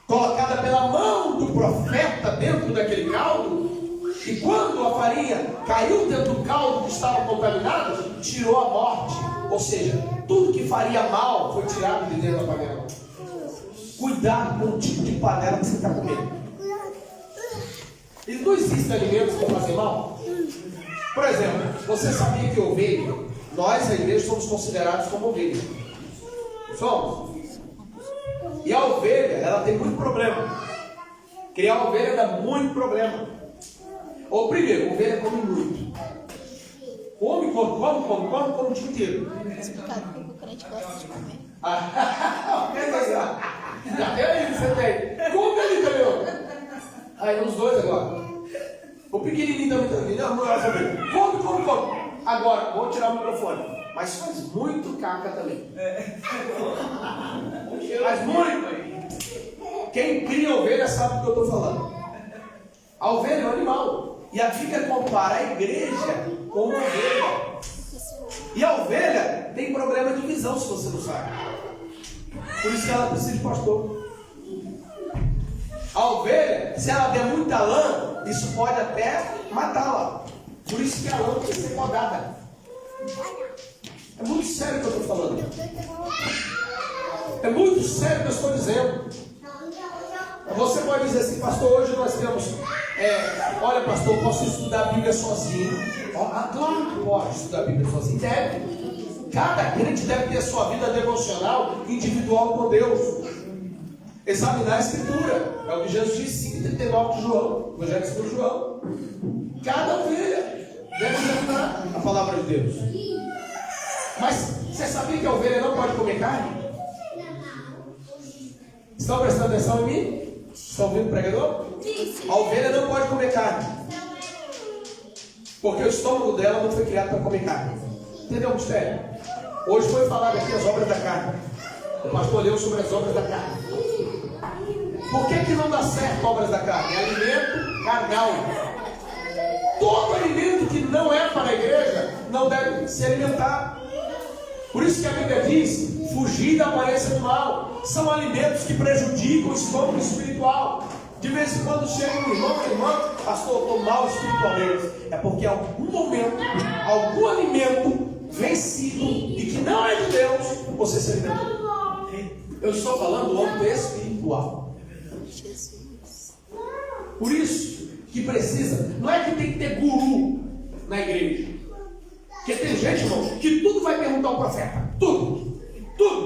S2: colocada pela mão do profeta dentro daquele caldo. E quando a farinha caiu dentro do caldo que estava contaminado, tirou a morte. Ou seja, tudo que faria mal foi tirado de dentro da panela. Cuidado com o tipo de panela que você está comendo. E não existem alimentos que fazem mal. Por exemplo, você sabia que ovelha, nós a igreja somos considerados como ovelha. Somos. E a ovelha, ela tem muito problema. Criar ovelha dá muito problema. Ou primeiro, ovelha come muito. Come o dia inteiro.
S4: O crente gosta de comer.
S2: Até aí você tem. Come ali também. Aí os dois agora. O pequenininho também está vindo. Não, come. Agora, vou tirar o microfone. Mas faz muito caca também. Faz muito. Quem cria ovelha sabe do que eu estou falando. A ovelha é um animal. E a Bíblia compara a igreja com uma ovelha. E a ovelha tem problema de visão, se você não sabe. Por isso que ela precisa de pastor. A ovelha, se ela der muita lã, isso pode até matá-la. Por isso que a lã tem que ser podada. É muito sério o que eu estou falando. É muito sério o que eu estou dizendo. Você pode dizer assim, pastor, hoje nós temos... olha, pastor, posso estudar a Bíblia sozinho? Claro que pode estudar a Bíblia sozinho. Deve. Cada crente deve ter a sua vida devocional individual com Deus. Examinar a Escritura. É o que Jesus disse, 5,39 de João. Evangelho segundo João. Cada ovelha deve examinar a palavra de Deus. Mas você sabia que a ovelha não pode comer carne? Estão prestando atenção em mim? Estão ouvindo o pregador? A ovelha não pode comer carne. Porque o estômago dela não foi criado para comer carne. Entendeu o mistério? Hoje foi falado aqui as obras da carne. O pastor leu sobre as obras da carne. Por que não dá certo obras da carne? É alimento carnal. Todo alimento que não é para a igreja não deve se alimentar. Por isso que a Bíblia diz: fugir da aparência do mal. São alimentos que prejudicam o estômago espiritual. De vez em quando chega um irmão, pastor, eu estou mal espiritualmente. É porque em algum momento, algum alimento vencido e que não é de Deus, você se alimentou. Eu estou falando do âmbito espiritual. Por isso que precisa, não é que tem que ter guru na igreja. Porque tem gente, irmão, que tudo vai perguntar ao profeta. Tudo.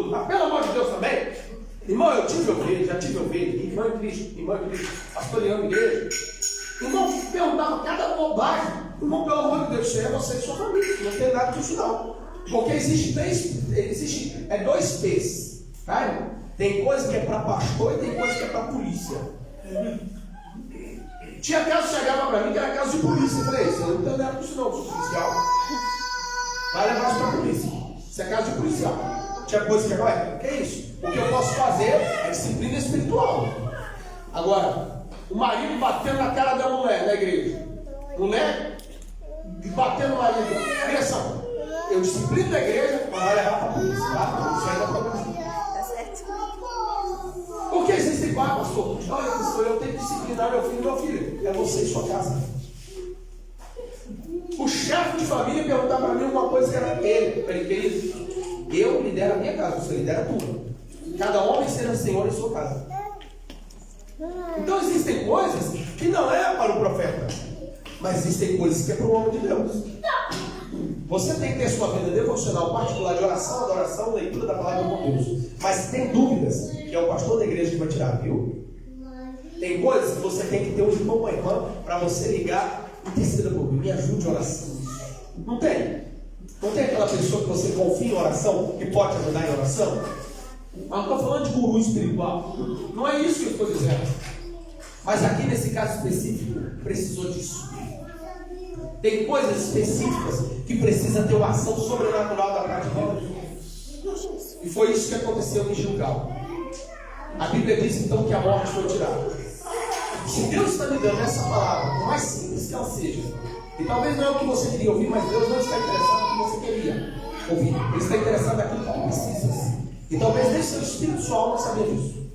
S2: Mas pelo amor de Deus também. Irmão, eu tive ovelha, já tive ovelha. Irmão em Cristo, pastoreando a igreja. Irmão, perguntava cada bobagem. Irmão, pelo amor de Deus, isso é você e sua família. Não tem nada disso não. Porque existe dois P's. Tá, irmão? Tem coisa que é para pastor e tem coisa que é para polícia. Tinha caso que chegava para mim que era caso de polícia. Eu falei, você não tem nada disso não, sou policial. Vai levar isso para a polícia. Isso é caso de policial. Tinha coisa que agora, que é isso? O que eu posso fazer é disciplina espiritual. Agora, o marido batendo na cara da mulher na igreja. Mulher batendo no marido. Direção. Eu disciplino da igreja, mas vai levar para a polícia. Isso aí dá problema. Porque existem quatro, pastor. Olha, pastor, eu tenho que disciplinar meu filho e meu filho. É você e sua casa. O chefe de família perguntar para mim uma coisa que era ele. Querido, eu lidero a minha casa, você lidera tudo. Cada homem será senhor em sua casa. Então existem coisas que não é para o profeta, mas existem coisas que é para o homem de Deus. Você tem que ter sua vida devocional particular de oração, adoração, leitura da palavra de Deus. Mas tem dúvidas, que é o pastor da igreja que vai tirar, viu? Tem coisas que você tem que ter um irmão ou uma irmã para você ligar e terceira por mim, me ajude em oração. Não tem? Não tem aquela pessoa que você confia em oração e pode ajudar em oração? Mas não estou falando de guru espiritual. Não é isso que eu estou dizendo. Mas aqui nesse caso específico, precisou disso. Tem coisas específicas que precisa ter uma ação sobrenatural da parte de Deus. E foi isso que aconteceu em Gilgal. A Bíblia diz então que a morte foi tirada. Se Deus está me dando essa palavra, por mais simples que ela seja, e talvez não é o que você queria ouvir, mas Deus não está interessado no que você queria ouvir. Ele está interessado naquilo que precisa. E talvez nem seu espírito, sua alma sabia disso.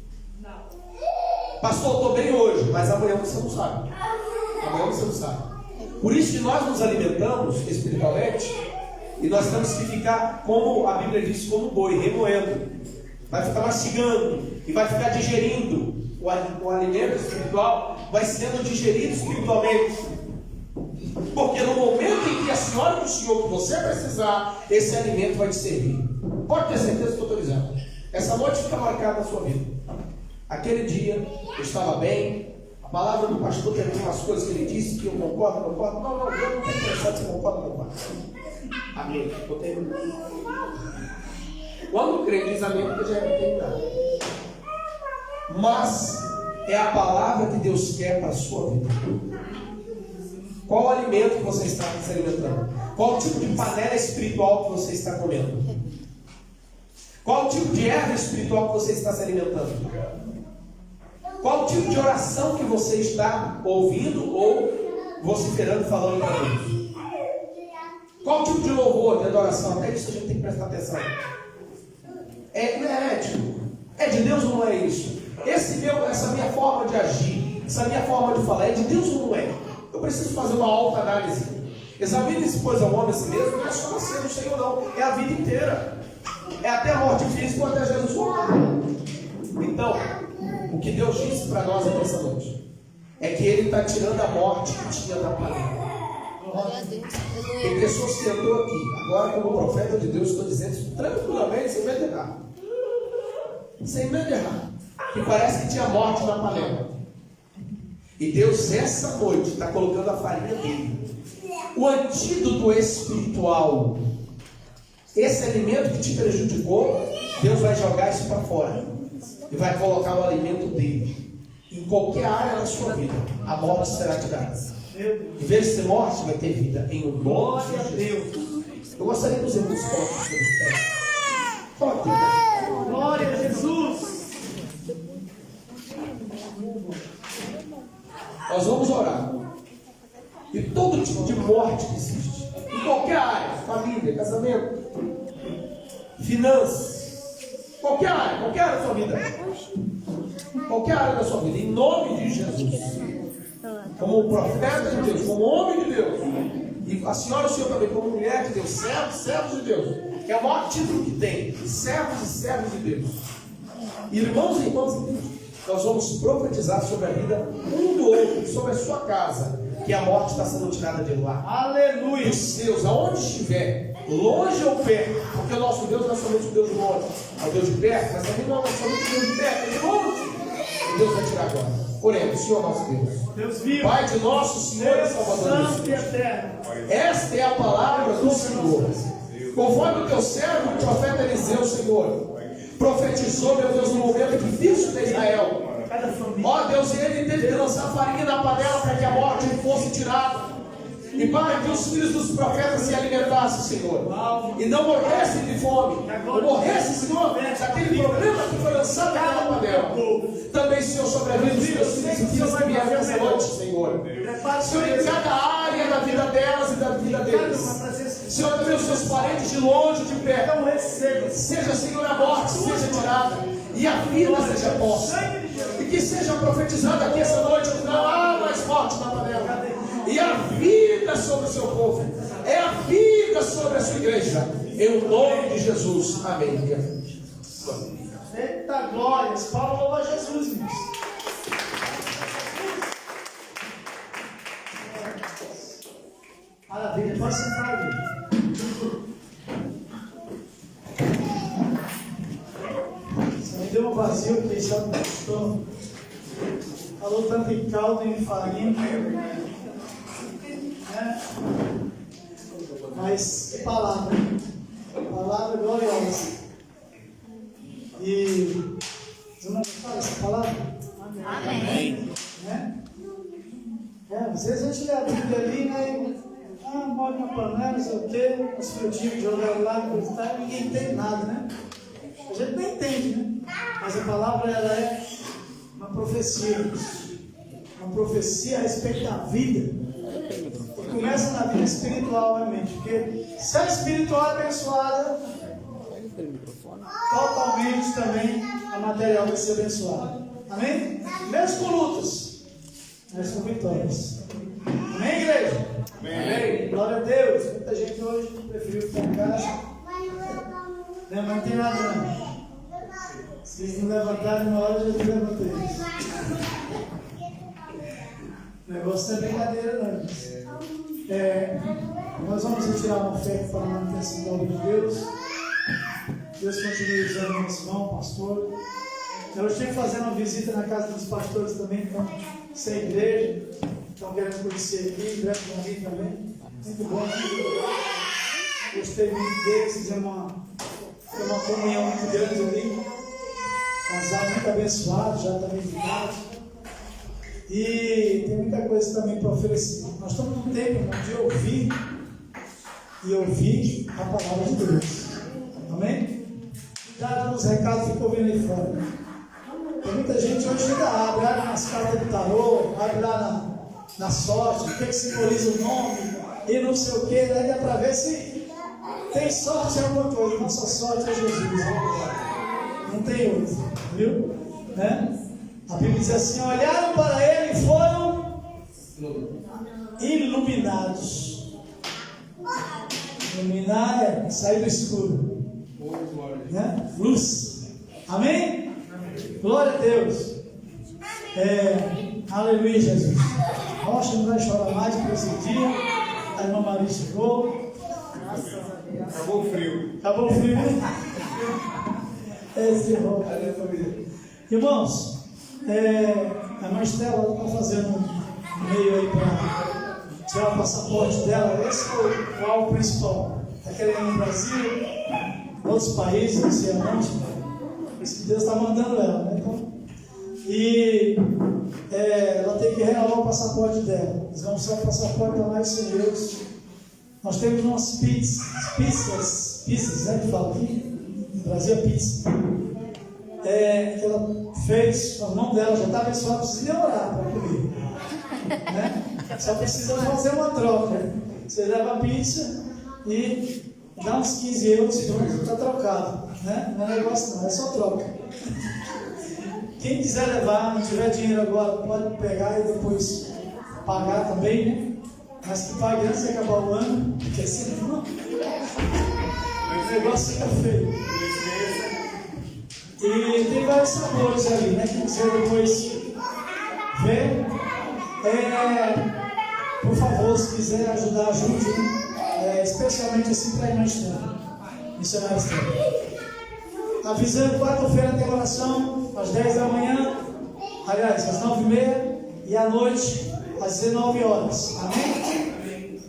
S2: Pastor, eu estou bem hoje, mas amanhã você não sabe. Amanhã você não sabe. Por isso que nós nos alimentamos espiritualmente e nós temos que ficar, como a Bíblia diz, como boi, remoendo. Vai ficar mastigando e vai ficar digerindo. O alimento espiritual vai sendo digerido espiritualmente. Porque no momento em que a senhora e o senhor que você precisar, esse alimento vai te servir. Pode ter certeza do que eu estou dizendo. Essa noite fica marcada na sua vida. Aquele dia eu estava bem, a palavra do pastor tem algumas coisas que ele disse que eu concordo, não concordo. Não, eu não tenho interessado se concorda ou não concorda. Amém. Eu tenho. Quando o crente diz amém, porque já é terminado. Mas é a palavra que Deus quer para a sua vida. Qual o alimento que você está se alimentando? Qual o tipo de panela espiritual que você está comendo? Qual o tipo de erva espiritual que você está se alimentando? Qual o tipo de oração que você está ouvindo ou vociferando, falando para Deus? Qual o tipo de louvor, de adoração? Até isso a gente tem que prestar atenção. Não é ético? É de Deus ou não é isso? Essa minha forma de agir, essa minha forma de falar, é de Deus ou não é? Eu preciso fazer uma alta análise. Examine-se, pois, ao homem a si mesmo. Não é só você no Senhor, não. É a vida inteira. É até a morte física ou até Jesus voltar. Então, o que Deus disse para nós nessa noite é que Ele está tirando a morte que tinha da panela.
S4: Glória a Deus.
S2: Tem pessoas que entrou aqui. Agora, como profeta de Deus, estou dizendo isso tranquilamente, sem medo de errar. Sem medo de errar. Que parece que tinha morte na panela. E Deus, essa noite, está colocando a farinha dele. O antídoto espiritual. Esse alimento que te prejudicou, Deus vai jogar isso para fora. E vai colocar o alimento dele. Em qualquer área da sua vida, a morte será tirada. Em vez de ser morte, vai ter vida. Em nome de Deus. Eu gostaria que os irmãos coloquem sobre os pés. Toque.
S1: Glória a Jesus.
S2: Nós vamos orar. E todo tipo de morte que existe, em qualquer área, família, casamento, finanças, qualquer área da sua vida, qualquer área da sua vida, em nome de Jesus, como profeta de Deus, como homem de Deus, e a senhora e o senhor também, como mulher de Deus, servos de Deus, que é o maior título que tem, servos e servos de Deus, irmãos e irmãs de Deus, nós vamos profetizar sobre a vida um do outro, sobre a sua casa, que a morte está sendo tirada de lá. Aleluia! Os seus, aonde estiver, longe ou perto, porque o nosso Deus não é somente o Deus de longe, é o Deus de perto, mas também não é somente o Deus de perto, é de longe. E Deus vai tirar agora. Oremos, Senhor nosso Deus, Pai de nosso Senhor e Salvador Jesus. Esta é a palavra do Senhor. Conforme o teu servo, o profeta Eliseu, Senhor, profetizou, meu Deus, no momento difícil de Israel. Ó Deus, ele teve que lançar farinha na panela para que a morte fosse tirada. E Pai, que os filhos dos profetas se alimentassem, Senhor, e não morressem de fome, ou morressem, Senhor, daquele problema que foi lançado naquela panela. Também, Senhor, sobre a vida dos meus filhos e filhas que vieram nessa noite, Senhor. Senhor, em cada área da vida delas e da vida deles. Senhor, também os seus parentes de longe, de perto. Seja, Senhor, a morte seja tirada e a vida seja posta. E que seja profetizado aqui essa noite, não há mais morte na panela. E a vida sobre o seu povo. É a vida sobre a sua igreja. Em nome de Jesus. Amém.
S1: Eita glória. Fala louva a Jesus, irmãos. Maravilha. Pode sentar ali. Você me deu um vazio que estava no pastor. Falou tanto em caldo e em farinha. Mas que palavra gloriosa. E você não gostou dessa palavra?
S4: Amém.
S1: Às vezes a gente lê a Bíblia ali, né? Morde na panela, não sei o quê, os frutinhos jogaram lá, ninguém entende nada, né? A gente não entende, né? Mas a palavra ela é uma profecia a respeito da vida. Começa na vida espiritual, realmente, porque se a espiritual é abençoada, totalmente também a material vai ser abençoada. Amém? Mesmo com lutas, mas com vitórias. Amém, igreja? Amém. Glória a Deus. Muita gente hoje preferiu ficar em casa. Mas não tem nada, não. Se eles não levantarem na hora, eu já levantei. O negócio não é brincadeira, não. Nós vamos retirar uma oferta para a manutenção da obra de Deus. Deus continue usando nosso irmão, pastor. Eu estive fazendo uma visita na casa dos pastores também, então, sem igreja. Estão querendo conhecer aqui, em breve vão vir também. Muito bom. Gostei muito deles, fizemos uma comunhão muito grande ali. Casal muito abençoado, já também de casa. E tem muita coisa também para oferecer. Nós estamos num tempo, irmão, de ouvir e ouvir a palavra de Deus. Amém? Cuidado nos recados que ficam vindo aí fora. Tem muita gente hoje ainda abre nas cartas do tarô, abre lá na sorte, o que simboliza o nome e não sei o que, daí dá para ver se tem sorte em alguma coisa. Nossa sorte é Jesus, né? Não tem outro, viu? Né? A Bíblia diz assim: olharam para ele e foram iluminados. Iluminar é sair do escuro, né? Luz. Amém? Glória a Deus. Aleluia, Jesus. Nossa, não vai chorar mais por esse dia. A irmã Maria chegou.
S3: Acabou o frio.
S1: Acabou o frio. Esse irmão. Irmãos, a irmã Estela está fazendo um meio aí para tirar o passaporte dela. Esse é o alvo principal. Está querendo ir no Brasil, outros países, não sei aonde. Por isso que Deus está mandando ela, né? Então, e ela tem que renovar o passaporte dela. Eles vão usar o passaporte da mais 100 euros. Nós temos umas pizzas, né? Que fala aqui. No Brasil é pizza. Que ela fez, a mão dela já está abençoada, não precisa nem orar para comer. Né? Só precisa fazer uma troca. Você leva a pizza e dá uns 15 euros e pronto, está trocado. Né? Não é negócio não, é só troca. Quem quiser levar, não tiver dinheiro agora, pode pegar e depois pagar também, né? Mas que pague antes de acabar o ano, porque senão o negócio fica feio. E tem vários sabores ali, né? Quem quiser depois ver, por favor, se quiser ajudar, ajude, né? Especialmente assim para a irmã Estela, missionária Estela. Avisando, quarta-feira tem oração, às 10 da manhã, aliás, às 9h30, e à noite, às 19 horas. Amém?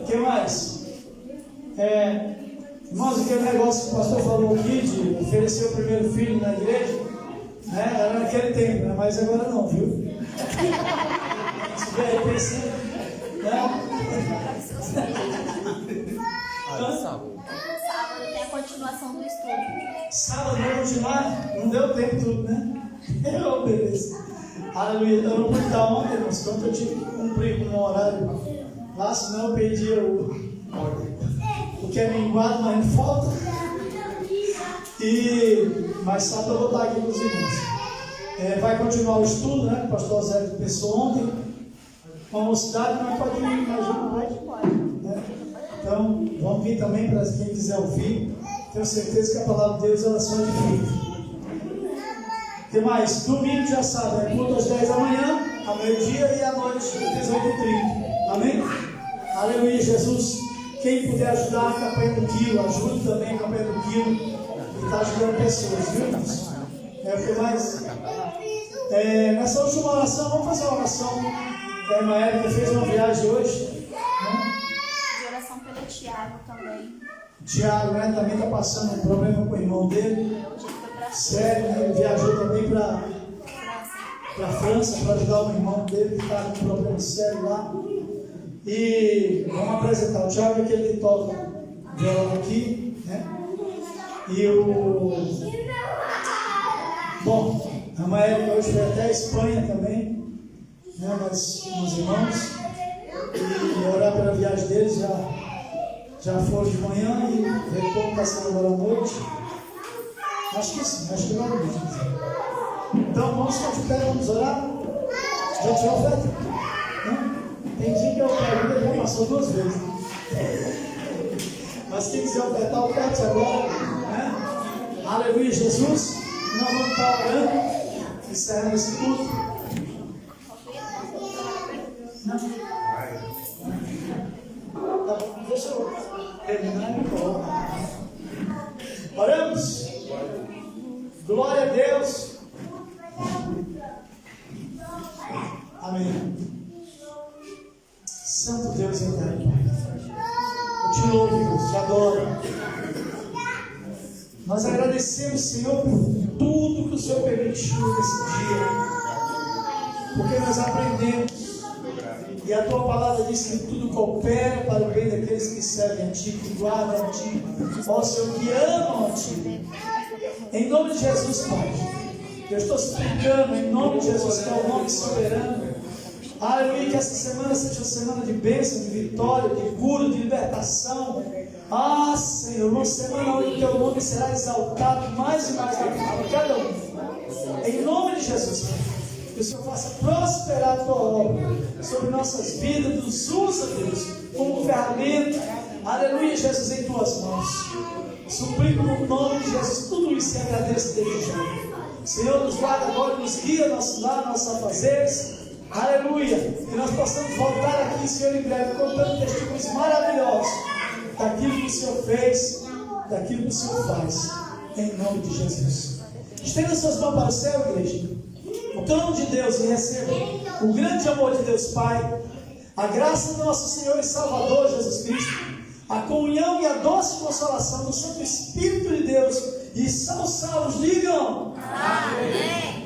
S1: O que mais? Irmãos, aquele negócio que o pastor falou aqui, de oferecer o primeiro filho na igreja, né? Era naquele tempo, né? Mas agora não, viu? Se vier pensando, né?
S4: Sábado tem a continuação do estudo.
S1: Sábado vai continuar? Não deu tempo tudo, né? Oh, beleza. Aleluia. Eu não pude dar ontem, irmãos, quando eu tive que cumprir com um horário lá, senão eu perdia o que é minguado, mas não falta. Mas sábado eu vou estar aqui com os irmãos. Vai continuar o estudo, né? O pastor Zé começou ontem. Com a mocidade, mas pode vir, imagina, né? Então, vamos vir também para quem quiser ouvir. Tenho certeza que a palavra de Deus ela só edifica. O que mais? Domingo já sabe, culto às 10 da manhã, ao meio-dia e à noite às 18h30. Amém? Aleluia, Jesus. Quem puder ajudar a campanha do quilo, ajude também a campanha do quilo. E está ajudando pessoas, viu, irmãos? O que mais? Nessa última oração, vamos fazer uma oração. A irmã Érica fez uma viagem hoje. Né?
S4: De oração pelo Tiago também.
S1: Tiago, né? Também está passando um problema com o irmão dele. Sério, né? Ele viajou também para a França para ajudar o irmão dele que está com um problema sério lá. E vamos apresentar o Tiago, aquele que toca violão aqui, né? Bom, a irmã Érica hoje foi até a Espanha também, né? Mas meus irmãos, e orar pela viagem deles, já foram de manhã e retorno está sendo agora à noite. Acho que sim, acho que vai mesmo. Então vamos ficar de pé, vamos orar. Já tirou a oferta? Tem dia que eu pego e já passou 2 vezes. Mas quem quiser ofertar, oferte agora, né? Aleluia, Jesus. Nós vamos estar orando, encerrando esse culto. Tá bom, deixa eu terminar e colocar. Oramos? Glória a Deus. Amém. Santo Deus eterno, Pai. Eu te louvo, Deus, te adoro. Nós agradecemos, Senhor, por tudo que o Senhor permitiu nesse dia. Porque nós aprendemos. E a tua palavra diz que tudo coopera para o bem daqueles que servem a ti, que guardam a ti. Ó Senhor, que amam a ti. Em nome de Jesus, Pai. Eu estou suplicando em nome de Jesus, que é o nome soberano. Aleluia, que essa semana seja uma semana de bênção, de vitória, de cura, de libertação. Ah, Senhor, uma semana onde o teu nome será exaltado mais e mais na vida de cada um. Em nome de Jesus, que o Senhor faça prosperar a tua obra sobre nossas vidas, nos usa, Deus, como ferramenta. Aleluia, Jesus, em tuas mãos. Suplico no nome de Jesus tudo isso e agradeço desde já. Senhor, nos guarda agora, nos guia nosso lar, nossos afazeres. Aleluia. Que nós possamos voltar aqui, Senhor, em breve, contando testemunhos maravilhosos daquilo que o Senhor fez, daquilo que o Senhor faz. Em nome de Jesus. Estenda suas mãos para o céu, igreja. O trono de Deus, e receba o grande amor de Deus Pai, a graça do nosso Senhor e Salvador Jesus Cristo, a comunhão e a doce consolação do Santo Espírito de Deus. E são salvos, digam. Amém.